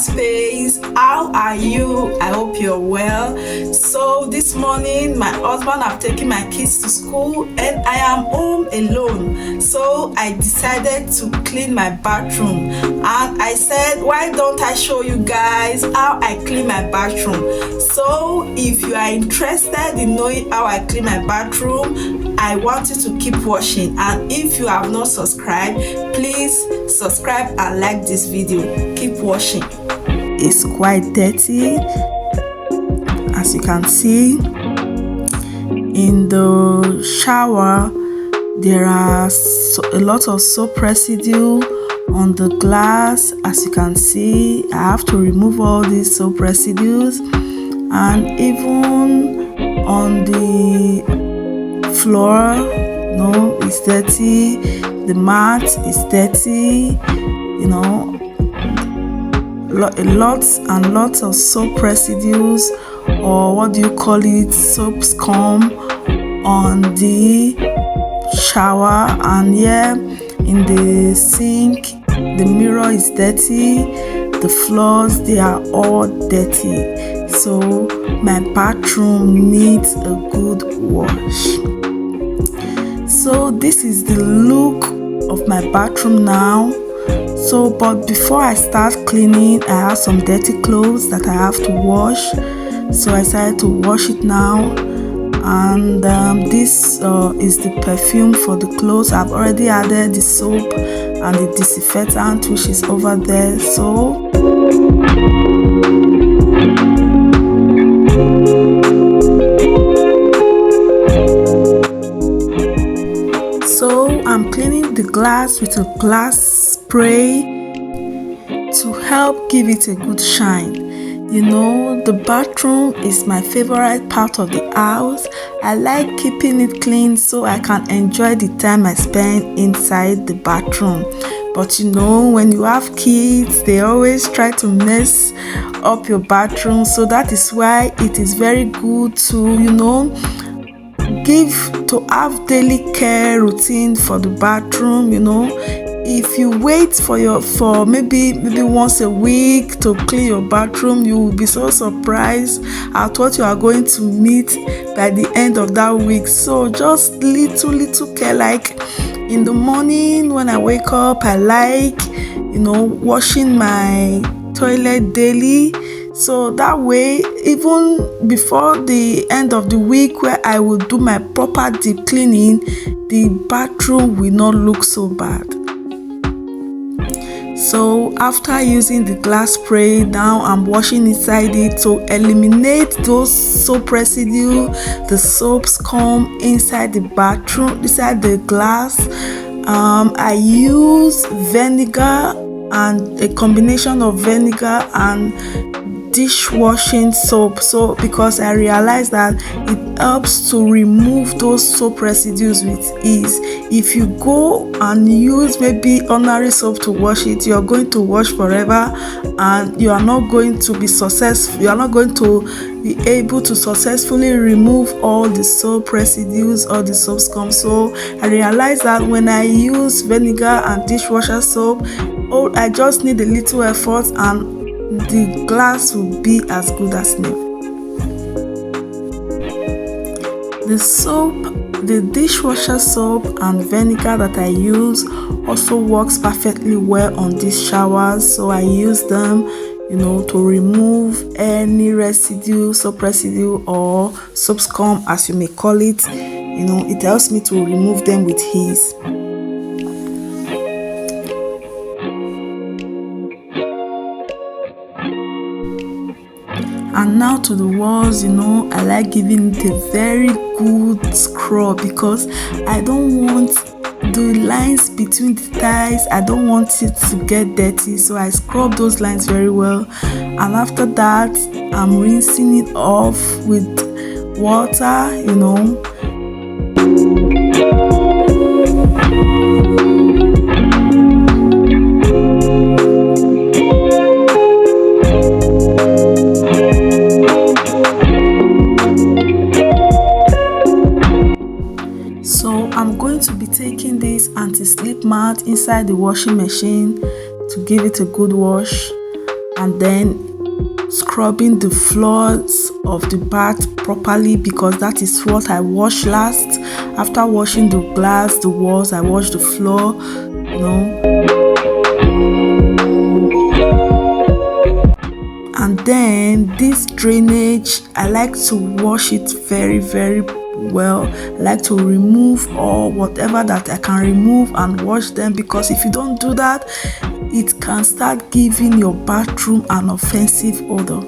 space. How are you? I hope you're well. So this morning my husband have taken my kids to school and I am home alone, so I decided to clean my bathroom, and I said, why don't I show you guys how I clean my bathroom? So if you are interested in knowing how I clean my bathroom, I want you to keep watching, and if you have not subscribed, please subscribe and like this video. Keep watching. It's quite dirty, as you can see. In the shower there are a lot of soap residue on the glass. As you can see, I have to remove all these soap residues, and even on the floor, no, it's dirty. The mat is dirty, you know, lots and lots of soap residues, or what do you call it, soap scum on the shower. And here in the sink, the mirror is dirty, the floors, they are all dirty. So my bathroom needs a good wash. So this is the look of my bathroom now. So but before I start cleaning, I have some dirty clothes that I have to wash, so I decided to wash it now. And this is the perfume for the clothes. I've already added the soap and the disinfectant, which is over there. So I'm cleaning the glass with a glass spray to help give it a good shine. You know, the bathroom is my favorite part of the house. I like keeping it clean so I can enjoy the time I spend inside the bathroom. But you know, when you have kids, they always try to mess up your bathroom. So that is why it is very good to, you know, have daily care routine for the bathroom. You know, if you wait for maybe once a week to clean your bathroom, you will be so surprised at what you are going to meet by the end of that week. So just little care. Like in the morning when I wake up, I like, you know, washing my toilet daily. So that way, even before the end of the week where I will do my proper deep cleaning, the bathroom will not look so bad. So after using the glass spray, now I'm washing inside it to eliminate those soap residue, the soap scum inside the bathroom, inside the glass. I use vinegar, and a combination of vinegar and dishwashing soap, so because I realized that it helps to remove those soap residues with ease. If you go and use maybe ordinary soap to wash it, you are going to wash forever, and you are not going to be successful. You are not going to be able to successfully remove all the soap residues or the soap scum. So I realized that when I use vinegar and dishwasher soap, I just need a little effort and the glass will be as good as new. The soap, the dishwasher soap and vinegar that I use also works perfectly well on these showers, so I use them, you know, to remove any residue, soap residue or soap scum as you may call it. You know, it helps me to remove them with ease. And now to the walls, you know, I like giving it a very good scrub because I don't want the lines between the tiles, I don't want it to get dirty, so I scrub those lines very well. And after that, I'm rinsing it off with water, you know. So I'm going to be taking this anti-slip mat inside the washing machine to give it a good wash. and then scrubbing the floors of the bath properly, because that is what I wash last. After washing the glass, the walls, I wash the floor, And then this drainage, I like to wash it very, very well. I like to remove all whatever that I can remove and wash them, because if you don't do that, it can start giving your bathroom an offensive odor.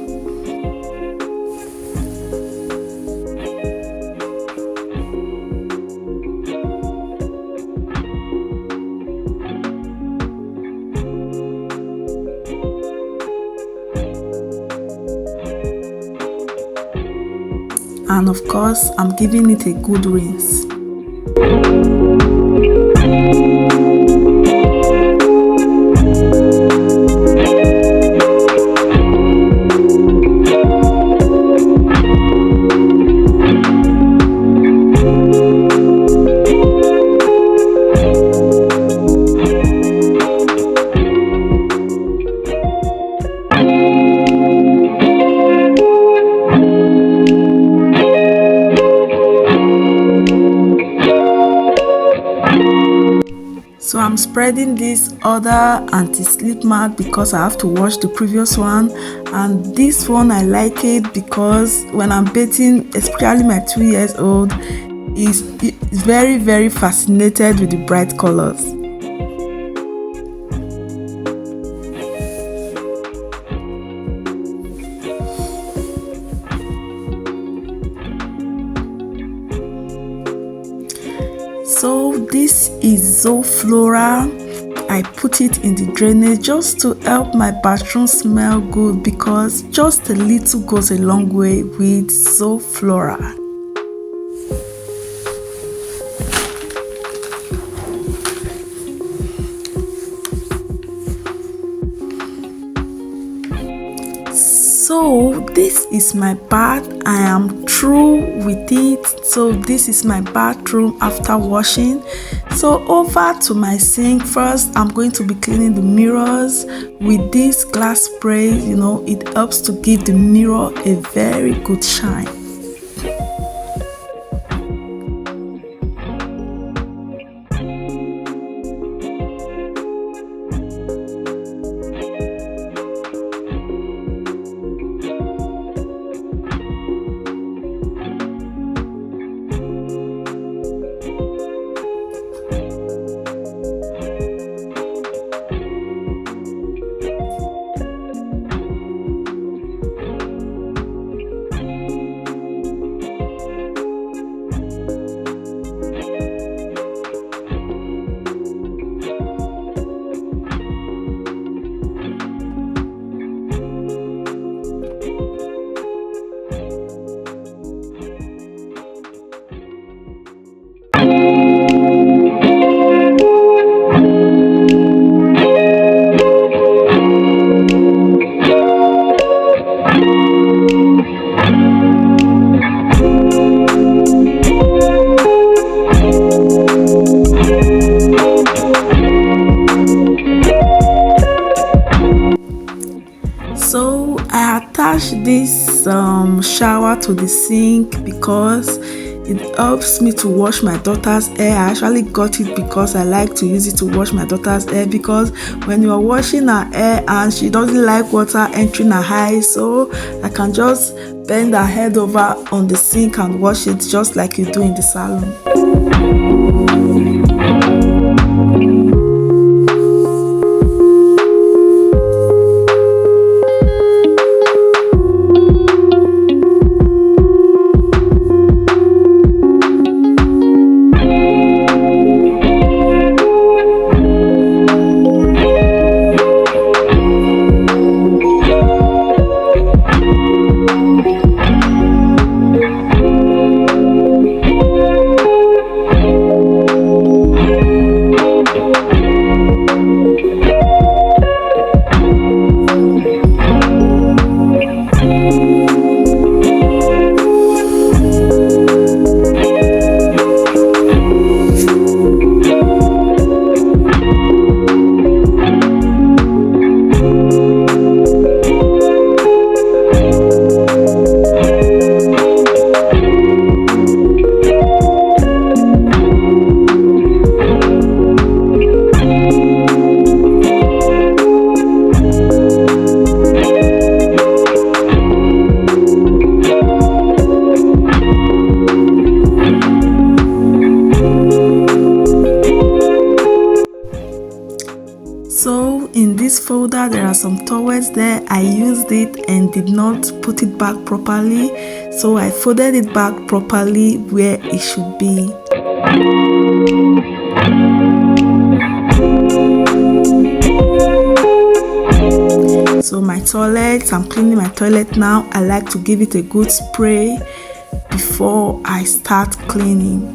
And of course, I'm giving it a good rinse. So I'm spreading this other anti-slip mat because I have to wash the previous one, and this one I like it because when I'm bathing, especially my 2-year-old is very, very fascinated with the bright colors. So this is Zoflora. I put it in the drainage just to help my bathroom smell good, because just a little goes a long way with Zoflora. So this is my bath. I am through with it. So this is my bathroom after washing. So over to my sink. First, I'm going to be cleaning the mirrors with this glass spray. It helps to give the mirror a very good shine. So I attached this shower to the sink because it helps me to wash my daughter's hair. I actually got it because I like to use it to wash my daughter's hair, because when you are washing her hair and she doesn't like water entering her eyes, so I can just bend her head over on the sink and wash it just like you do in the salon. shoulder, there are some towels there. I used it and did not put it back properly, so I folded it back properly where it should be. So my toilet, I'm cleaning my toilet now. I like to give it a good spray before I start cleaning.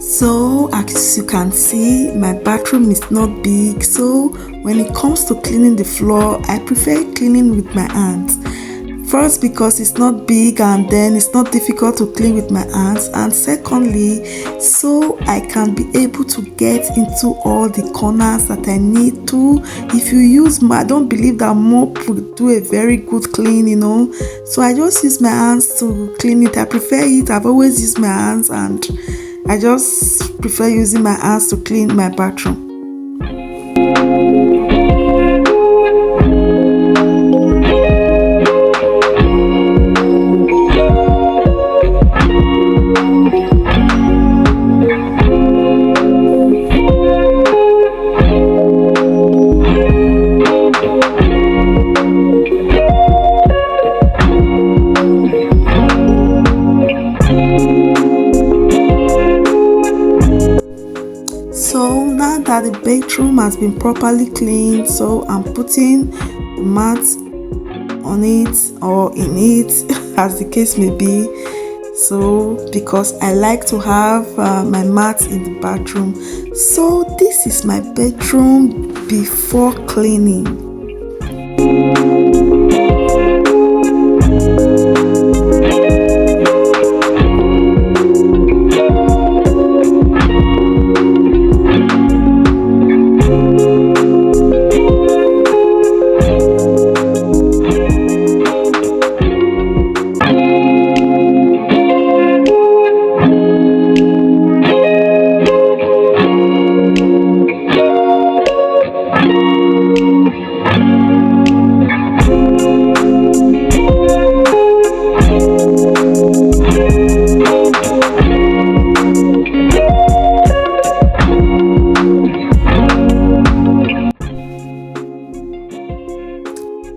So as you can see, my bathroom is not big, so when it comes to cleaning the floor, I prefer cleaning with my hands. First, because it's not big, and then it's not difficult to clean with my hands, and secondly, so I can be able to get into all the corners that I need to. If you use I don't believe that mop will do a very good clean, so I just use my hands to clean it. I prefer it. I've always used my hands, and I just prefer using my hands to clean my bathroom. So now that the bathroom has been properly cleaned, so I'm putting the mat on it or in it as the case may be. So because I like to have my mat in the bathroom. So this is my bedroom before cleaning.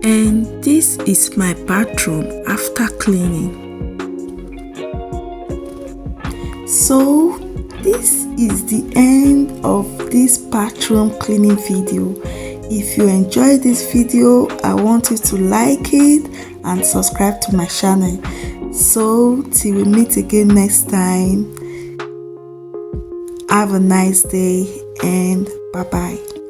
And this is my bathroom after cleaning. So this is the end of this bathroom cleaning video. If you enjoyed this video, I want you to like it and subscribe to my channel. So till we meet again next time, have a nice day and bye bye.